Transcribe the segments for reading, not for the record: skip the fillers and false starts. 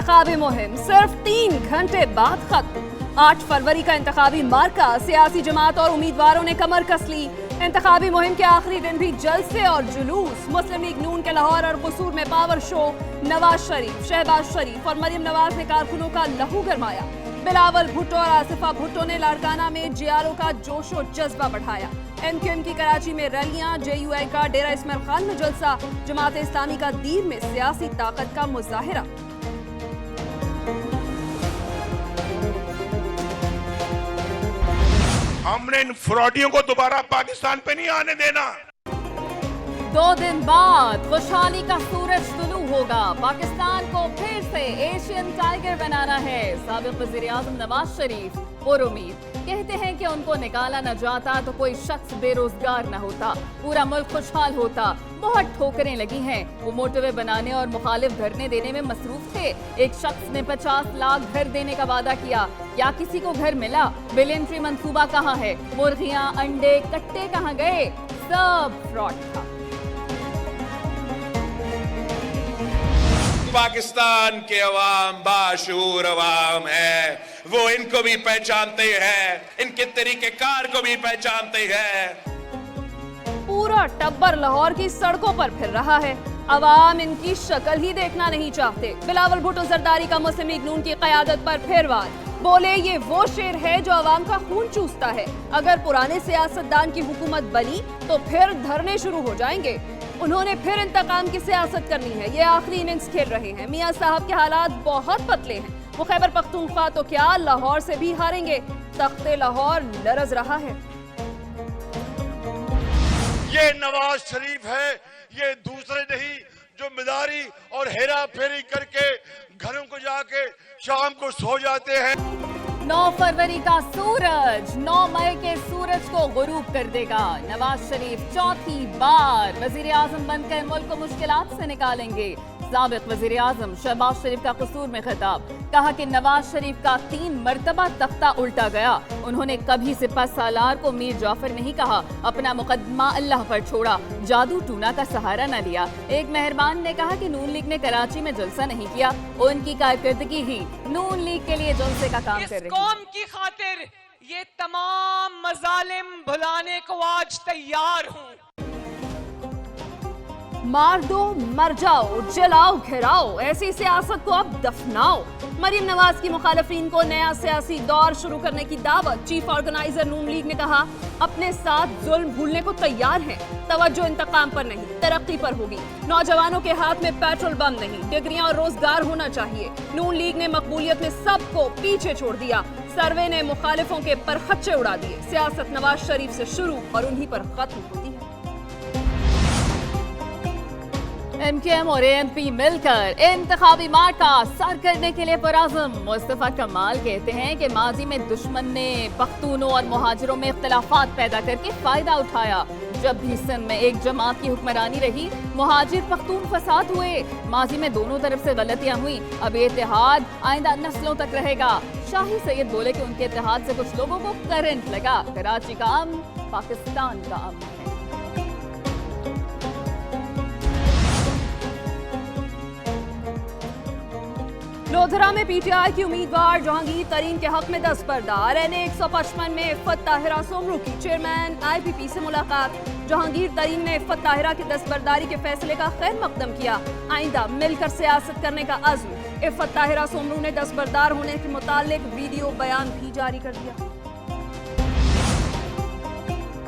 इंतखाबी मुहिम सिर्फ 3 घंटे बाद खत्म। 8 फरवरी का इंतखाबी मार्का, सियासी जमात और उम्मीदवारों ने कमर कस ली। इंतखाबी मुहिम के आखिरी दिन भी जलसे और जुलूस। मुस्लिम लीग नून के लाहौर और कसूर में पावर शो। नवाज शरीफ, शहबाज शरीफ और मरियम नवाज ने कारकुनों का लहू गरमाया। बिलावल भुट्टो और आसिफा भुट्टो ने लाड़काना में जीआरओ का जोशो जज्बा बढ़ाया। एमक्यूएम की कराची में रैलियां, जेयूआई का डेरा इस्माइल खान में जलसा। जमात इस्लामी का दीर में सियासी ताकत का मुजाहिरा। हमने इन फ्रॉडियों को दोबारा पाकिस्तान पे नहीं आने देना। 2 दिन बाद खुशहाली का सूरज तुलू होगा। पाकिस्तान को फिर से एशियन टाइगर बनाना है। साबिक वज़ीर आज़म नवाज शरीफ और उम्मीद कहते हैं कि उनको निकाला न जाता तो कोई शख्स बेरोजगार न होता, पूरा मुल्क खुशहाल होता। बहुत ठोकरें लगी हैं। वो मोटरवे बनाने और मुखालिफ धरने देने में मसरूफ थे। एक शख्स ने 50 लाख घर देने का वादा किया, क्या किसी को घर मिला? बिलियन ट्री मंसूबा कहाँ है? मुर्गियां, अंडे, कट्टे कहाँ गए? सब फ्रॉड था। पाकिस्तान के अवाम बाशूर अवाम है, वो इनको भी पहचानते हैं, इनके तरीक़ेकार को भी पहचानते हैं। पूरा टब्बर लाहौर की सड़कों पर फिर रहा है। अवाम इनकी शक्ल ही देखना नहीं चाहते। बिलावल भुट्टो जरदारी का मुस्लिम लीग नून की क़यादत पर फिर वार। बोले ये वो शेर है जो अवाम का खून चूसता है। अगर पुराने सियासतदान की हुकूमत बनी तो फिर धरने शुरू हो जाएंगे। उन्होंने फिर इंतकाम की सियासत करनी है। ये आखिरी इनिंग्स खेल रहे हैं। मियां साहब के हालात बहुत पतले हैं। वो खैबर पख्तूनख्वा तो क्या लाहौर से भी हारेंगे। तख्ते लाहौर लरज रहा है। ये नवाज शरीफ है, ये दूसरे नहीं जो मिदारी और हेरा फेरी करके घरों को जाके शाम को सो जाते हैं। 9 फरवरी का सूरज 9 मई के सूरज को गुरूब कर देगा। नवाज शरीफ चौथी बार वजीर आजम बनकर मुल्क को मुश्किलात से निकालेंगे। साबिक वजीर आजम शहबाज शरीफ का कसूर में खिताब, कहा कि नवाज शरीफ का 3 मरतबा तख्ता उल्टा गया। उन्होंने कभी सिपह सालार को मीर जाफर नहीं कहा, अपना मुकदमा अल्लाह पर छोड़ा, जादू टूना का सहारा न लिया। एक मेहरबान ने कहा कि नून लीग ने कराची में जलसा नहीं किया, उनकी कारकर्दगी ही नून लीग के लिए जलसे का काम कर रही है। कौम की खातिर ये तमाम मजालिम भुलाने को आज तैयार हूँ। मार दो, मर जाओ, जलाओ, घिराओ, ऐसी सियासत को अब दफनाओ। मरियम नवाज की मुखालिफिन को नया सियासी दौर शुरू करने की दावत। चीफ ऑर्गेनाइजर नून लीग ने कहा अपने साथ जुल्म भूलने को तैयार हैं। तवज्जो इंतकाम पर नहीं, तरक्की पर होगी। नौजवानों के हाथ में पेट्रोल बम नहीं, डिग्रियां और रोजगार होना चाहिए। नून लीग ने मकबूलियत में सबको पीछे छोड़ दिया। सर्वे ने मुखालिफों के परखच्चे उड़ा दिए। सियासत नवाज शरीफ से शुरू और उन्हीं पर खत्म होती है। एमक्यूएम और एएनपी मिलकर इंतखाबी मार्का सर करने के लिए पुरअज़्म। मुस्तफा कमाल कहते हैं कि माजी में दुश्मन ने पख्तूनों और मुहाजिरों में इख्तिलाफात पैदा करके फायदा उठाया। जब भी सिंध में एक जमात की हुक्मरानी रही, मुहाजिर पख्तून फसाद हुए। माजी में दोनों तरफ से गलतियां हुई। अब ये इत्तेहाद आइंदा नस्लों तक रहेगा। शाही सैयद बोले कि उनके इत्तेहाद से कुछ लोगों को करंट लगा। कराची का अमन पाकिस्तान का अमन है। लोधरा में पीटीआई की उम्मीदवार जहांगीर तरीन के हक में दस्तबरदार। एनए 155 में इफ़्फ़त ताहिरा सोमरू की चेयरमैन आईपीपी से मुलाकात। जहांगीर तरीन ने इफ़्फ़त ताहिरा की दस्तबरदारी के फैसले का खैर मकदम किया। आइंदा मिलकर सियासत करने का अज़्म। इफ़्फ़त ताहिरा सोमरू ने दस्तबरदार होने के मुतालिक वीडियो बयान भी जारी कर दिया।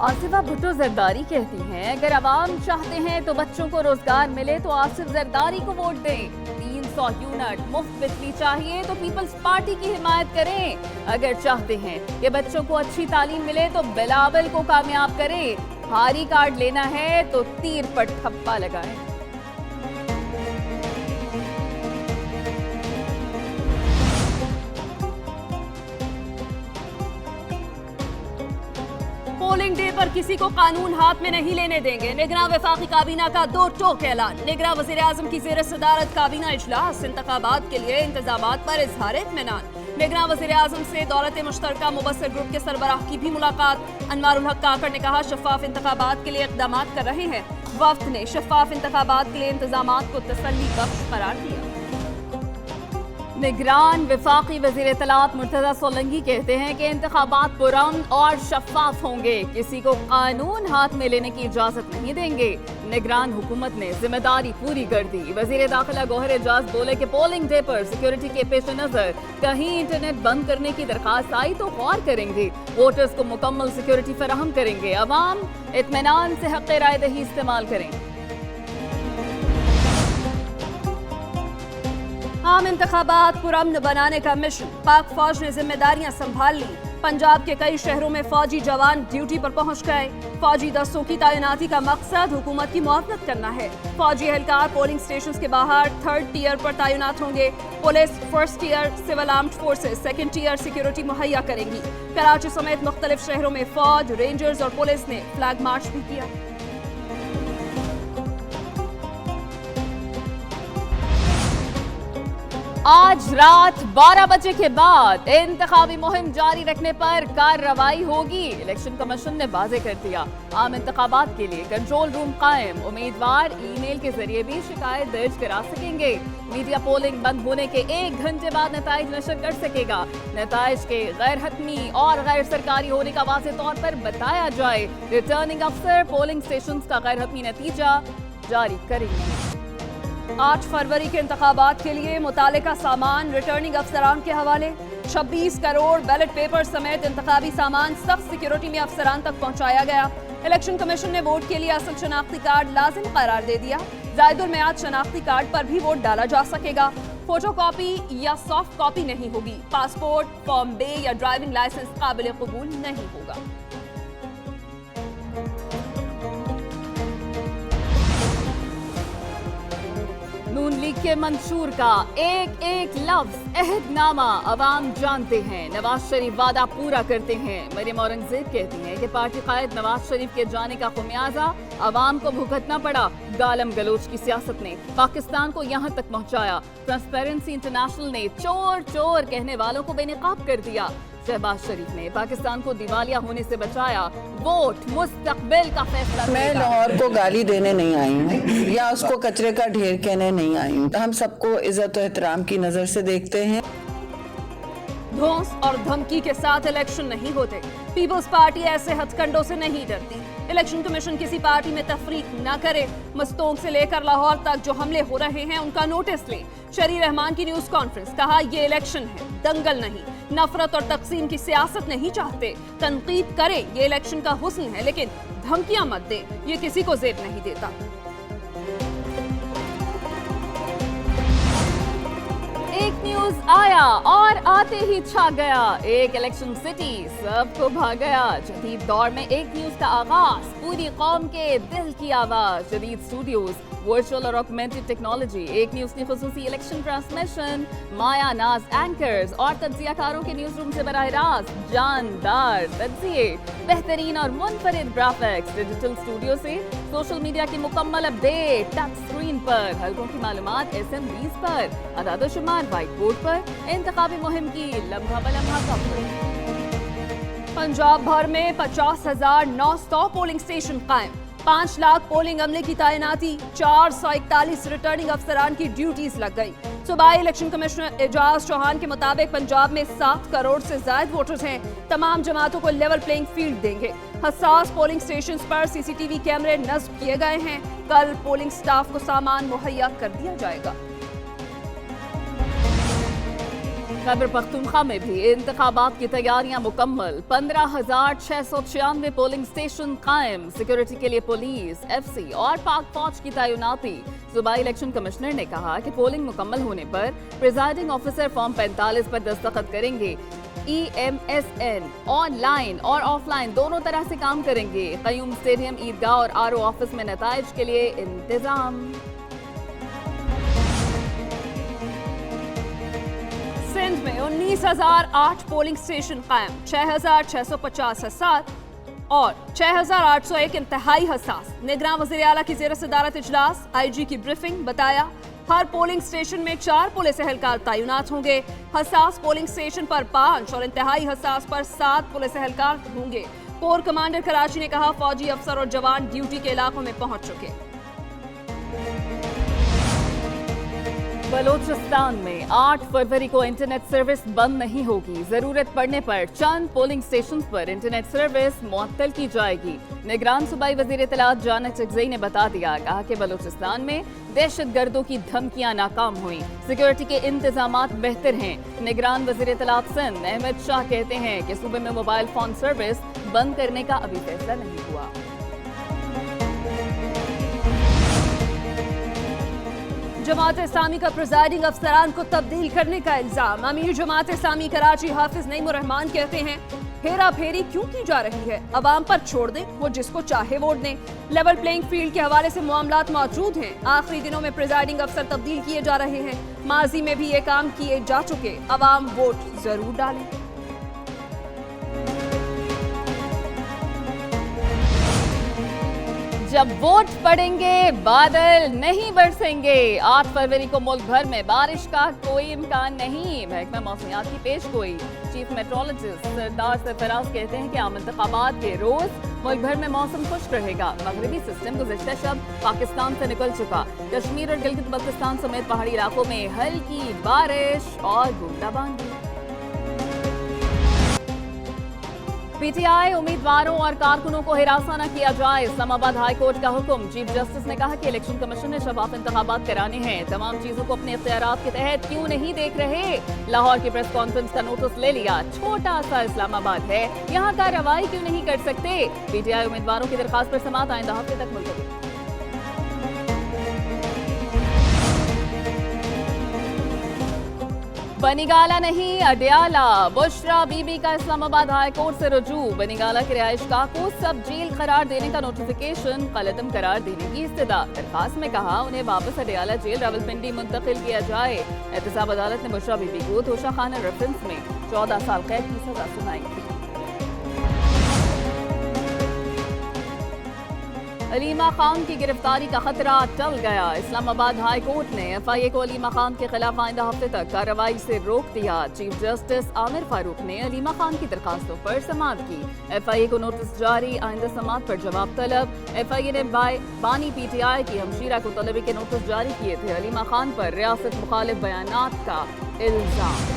आसिफा भुट्टो जरदारी कहती हैं अगर अवाम चाहते हैं तो बच्चों को रोजगार मिले तो आसिफ जरदारी को वोट दें। 300 यूनिट मुफ्त बिजली चाहिए तो पीपल्स पार्टी की हिमायत करें। अगर चाहते हैं कि बच्चों को अच्छी तालीम मिले तो बिलावल को कामयाब करें। हारी कार्ड लेना है तो तीर पर ठप्पा लगाएं। पोलिंग डे पर किसी को कानून हाथ में नहीं लेने देंगे। निगरां वफाकी काबीना का 2 टोक ऐलान। निगरां वज़ीर आज़म की ज़ेर सदारत काबीना इजलास। इंतखाबात के लिए इंतजामात पर इज़हार इत्मीनान। निगरां वज़ीर आज़म से दौलत मुश्तरका मुबस्सिर ग्रुप के सरबराह की भी मुलाकात। अनवारुल हक काकड़ ने कहा शफाफ इंतखाबात के लिए इक़दामात कर रहे हैं। वफ्द ने शफाफ इंतखाबात के लिए इंतजामात को तसल्ली बख्श करार दिया। نگران وفاقی وزیر اطلاعات مرتضی سولنگی کہتے ہیں کہ انتخابات پرامن اور شفاف ہوں گے، کسی کو قانون ہاتھ میں لینے کی اجازت نہیں دیں گے۔ نگران حکومت نے ذمہ داری پوری کر دی۔ وزیر داخلہ گوہر اعجاز بولے کہ پولنگ ڈے پر سیکیورٹی کے پیش نظر کہیں انٹرنیٹ بند کرنے کی درخواست آئی تو غور کریں گے، ووٹرز کو مکمل سیکیورٹی فراہم کریں گے، عوام اطمینان سے حق رائے دہی استعمال کریں۔ عام انتخابات پرامن بنانے کا مشن، پاک فوج نے ذمہ داریاں سنبھال لی۔ پنجاب کے کئی شہروں میں فوجی جوان ڈیوٹی پر پہنچ گئے۔ فوجی دستوں کی تعیناتی کا مقصد حکومت کی معاونت کرنا ہے۔ فوجی اہلکار پولنگ سٹیشنز کے باہر 3rd ٹیئر پر تعینات ہوں گے۔ Police 1st tier, civil armed forces 2nd tier security مہیا کریں گی۔ کراچی سمیت مختلف شہروں میں فوج، رینجرز اور پولیس نے فلیگ مارچ بھی کیا۔ آج رات 12 بجے کے بعد انتخابی مہم جاری رکھنے پر کارروائی ہوگی۔ الیکشن کمیشن نے واضح کر دیا، عام انتخابات کے لیے کنٹرول روم قائم، امیدوار ای میل کے ذریعے بھی شکایت درج کرا سکیں گے۔ میڈیا پولنگ بند ہونے کے 1 گھنٹے بعد نتائج نشر کر سکے گا۔ نتائج کے غیر حتمی اور غیر سرکاری ہونے کا واضح طور پر بتایا جائے۔ ریٹرننگ افسر پولنگ سٹیشنز کا غیر حتمی نتیجہ جاری کریں گے۔ 8 فروری کے انتخابات کے لیے متعلقہ سامان ریٹرننگ افسران کے حوالے۔ 26 کروڑ بیلٹ پیپر سمیت انتخابی سامان سخت سیکیورٹی میں افسران تک پہنچایا گیا۔ الیکشن کمیشن نے ووٹ کے لیے اصل شناختی کارڈ لازم قرار دے دیا۔ زائد المیعاد شناختی کارڈ پر بھی ووٹ ڈالا جا سکے گا۔ فوٹو کاپی یا سافٹ کاپی نہیں ہوگی۔ پاسپورٹ، فارم بے یا ڈرائیونگ لائسنس قابل قبول نہیں ہوگا۔ نون لیگ کے منشور کا ایک ایک لفظ عہد نامہ عوام جانتے ہیں، نواز شریف وعدہ پورا کرتے ہیں۔ مریم اورنگزیب کہتی ہیں کہ پارٹی قائد نواز شریف کے جانے کا خمیازہ عوام کو بھگتنا پڑا۔ گالم گلوچ کی سیاست نے پاکستان کو یہاں تک پہنچایا۔ ٹرانسپیرنسی انٹرنیشنل نے چور چور کہنے والوں کو بے نقاب کر دیا۔ شہباز شریف نے پاکستان کو دیوالیہ ہونے سے بچایا۔ ووٹ مستقبل کا فیصلہ۔ میں لاہور کو گالی دینے نہیں آئی ہوں یا اس کو کچرے کا ڈھیر کہنے نہیں آئی ہوں۔ ہم سب کو عزت و احترام کی نظر سے دیکھتے ہیں۔ دھونس اور دھمکی کے ساتھ الیکشن نہیں ہوتے۔ پیپلز پارٹی ایسے ہتھ کنڈوں سے نہیں ڈرتی۔ الیکشن کمیشن کسی پارٹی میں تفریق نہ کرے۔ مستونگ سے لے کر لاہور تک جو حملے ہو رہے ہیں ان کا نوٹس لیں۔ شری رحمان کی نیوز کانفرنس، کہا یہ الیکشن ہے، دنگل نہیں۔ نفرت اور تقسیم کی سیاست نہیں چاہتے۔ تنقید کریں، یہ الیکشن کا حسن ہے، لیکن دھمکیاں مت دیں، یہ کسی کو زیب نہیں دیتا۔ ایک نیوز آیا اور آتے ہی چھا گیا۔ ایک الیکشن سٹی سب کو بھا گیا۔ جدید دور میں ایک نیوز کا آغاز، پوری قوم کے دل کی آواز۔ جدید اسٹوڈیوز، ورچوئل اور آگمنٹڈ ٹیکنالوجی، ایک نیوز کی خصوصی الیکشن ٹرانسمیشن، مایا ناز اینکرز اور تجزیہ کاروں کے نیوز روم سے براہ راست جاندار تجزیے، بہترین اور منفرد گرافکس، ڈیجیٹل اسٹوڈیو سے سوشل میڈیا کی مکمل اپڈیٹ ٹچ اسکرین پر، حلقوں کی معلومات SMBs پر، اعداد و شمار وائٹ بورڈ پر، انتخابی مہم کی لمحہ بلمحہ خبریں۔ پنجاب بھر میں 50,900 پولنگ سٹیشن قائم، 5 لاکھ پولنگ عملے کی تعیناتی، 441 ریٹرننگ افسران کی ڈیوٹیز لگ گئی۔ صوبائی الیکشن کمشنر اعجاز چوہان کے مطابق پنجاب میں 7 کروڑ سے زائد ووٹرز ہیں۔ تمام جماعتوں کو لیول پلینگ فیلڈ دیں گے۔ حساس پولنگ سٹیشنز پر CCTV کیمرے نصب کیے گئے ہیں۔ کل پولنگ سٹاف کو سامان مہیا کر دیا جائے گا۔ خیبر پختونخوا میں بھی انتخابات کی تیاریاں مکمل، 15,696 پولنگ سٹیشن قائم، سیکیورٹی کے لیے پولیس، FC اور پاک فوج کی تعیناتی۔ صوبائی الیکشن کمشنر نے کہا کہ پولنگ مکمل ہونے پر پریزائڈنگ آفیسر فارم 45 پر دستخط کریں گے۔ EMSN آن لائن اور آف لائن دونوں طرح سے کام کریں گے۔ قیوم اسٹیڈیم، عیدگاہ اور RO آفس میں نتائج کے لیے انتظام۔ سندھ میں 19,008 پولنگ سٹیشن قائم، 6,650 حساس اور 6,801 انتہائی حساس۔ نگراں وزیر اعلیٰ کی زیر صدارت اجلاس، IG کی بریفنگ، بتایا ہر پولنگ سٹیشن میں 4 پولیس اہلکار تعینات ہوں گے۔ حساس پولنگ سٹیشن پر 5 اور انتہائی حساس پر 7 پولیس اہلکار ہوں گے۔ کور کمانڈر کراچی نے کہا فوجی افسر اور جوان ڈیوٹی کے علاقوں میں پہنچ چکے۔ बलूचिस्तान में 8 फरवरी को इंटरनेट सर्विस बंद नहीं होगी। जरूरत पड़ने पर चंद पोलिंग स्टेशन पर इंटरनेट सर्विस मुअत्तल की जाएगी। निगरान सूबाई वजीर इत्तलात जाना चकजई ने बता दिया, कहा कि बलूचिस्तान में दहशतगर्दों की धमकियां नाकाम हुई, सिक्योरिटी के इंतजामात बेहतर हैं। निगरान वजीर इत्तलात सिंध अहमद शाह कहते हैं कि सूबे में मोबाइल फोन सर्विस बंद करने का अभी फैसला नहीं हुआ। जमात इस्लामी का प्रिजाइडिंग अफसरान को तब्दील करने का इल्जाम। अमीर जमात इस्लामी कराची हाफिज नईमुर रहमान कहते हैं, हेरा फेरी क्यों की जा रही है, अवाम पर छोड़ दें, वो जिसको चाहे वोट दें। लेवल प्लेइंग फील्ड के हवाले से मामलात मौजूद हैं। आखिरी दिनों में प्रिजाइडिंग अफसर तब्दील किए जा रहे हैं। माजी में भी ये काम किए जा चुके, अवाम वोट जरूर डालें। जब वोट पड़ेंगे बादल नहीं बरसेंगे। 8 फरवरी को मुल्क भर में बारिश का कोई इम्कान नहीं, महकमा मौसमियात की पेश गोई। चीफ मेट्रोलॉजिस्ट सरदार सरफराज कहते हैं कि आम इंतखाबात के रोज मुल्क भर में मौसम खुश्क रहेगा। मगरबी सिस्टम गुज़िश्ता शब पाकिस्तान से निकल चुका। कश्मीर और गिलगित बल्तिस्तान समेत पहाड़ी इलाकों में हल्की बारिश और बूंदाबांदी। पीटीआई उम्मीदवारों और कारकुनों को हिरासा न किया जाए, इस्लामाबाद हाई कोर्ट का हुक्म। चीफ जस्टिस ने कहा कि इलेक्शन कमीशन ने शफाफ इंतखाबात कराने हैं, तमाम चीजों को अपने इख्तियारात के तहत क्यों नहीं देख रहे। लाहौर की प्रेस कॉन्फ्रेंस का नोटिस ले लिया, छोटा सा इस्लामाबाद है, यहाँ कार्रवाई क्यों नहीं कर सकते। पीटीआई उम्मीदवारों की दरखास्त पर समाअत आइंदा हफ्ते तक मुलतवी। बनीगाला नहीं अडियाला, बुशरा बीबी का इस्लामाबाद हाई कोर्ट से रुजू। बनीगाला के रिहायशगाह को सब जेल करार देने का नोटिफिकेशन कलअदम करार देने की इस्तदा। दरखास्त में कहा उन्हें वापस अडियाला जेल रावलपिंडी मुंतकिल किया जाए। एहतसाब अदालत ने बुशरा बीबी को तोशा खाना रेफरेंस में 14 साल कैद की सजा सुनाई थी। अलीमा खान की गिरफ्तारी का खतरा टल गया। इस्लामाबाद हाई कोर्ट ने एफआईए को अलीमा खान के खिलाफ आइंदा हफ्ते तक कार्रवाई से रोक दिया। चीफ जस्टिस आमिर फारूक ने अलीमा खान की दरखास्तों पर समाअत की। एफआईए को नोटिस जारी, आइंदा समाअत पर जवाब तलब। एफआईए ने बानी पीटीआई की हमशीरा को तलबी के नोटिस जारी किए थे। अलीमा खान पर रियासत मुखालिफ बयानात का इल्जाम।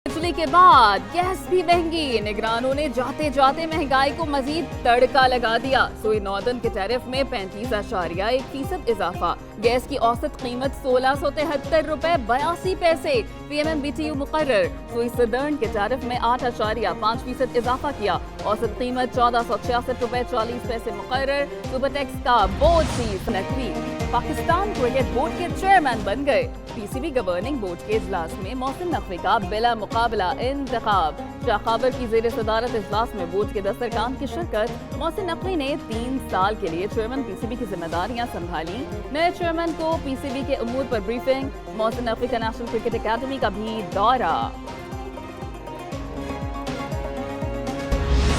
बिजली के बाद गैस भी महंगी, निगरानों ने जाते जाते महंगाई को मजीद तड़का लगा दिया। सोई नॉर्दर्न के टैरिफ में 35.1% इजाफा। गैस की औसत कीमत 1673 रुपए 82 पैसे PMMBTU मुकर्रर। सोई सदर्न के टैरिफ में 8.5% इजाफा किया। औसत कीमत 1466 रुपए 40 पैसे मुकर्रर। सुपर टैक्स का board fees Naqvi. Pakistan cricket board के चेयरमैन बन गए। पीसीबी गवर्निंग बोर्ड के इजलास में मोहसिन नकवी का बिला मुकाबला इंतखाब। शाखाबर की जेर सदारत इजलास में बोर्ड के दस्तरखान की शिरकत। मोहसिन नकवी ने 3 साल के लिए चेयरमैन पीसीबी की जिम्मेदारियां संभाली। नए चेयरमैन को पीसीबी के उमूर पर ब्रीफिंग। मोहसिन नकवी का नेशनल क्रिकेट अकादमी का भी दौरा।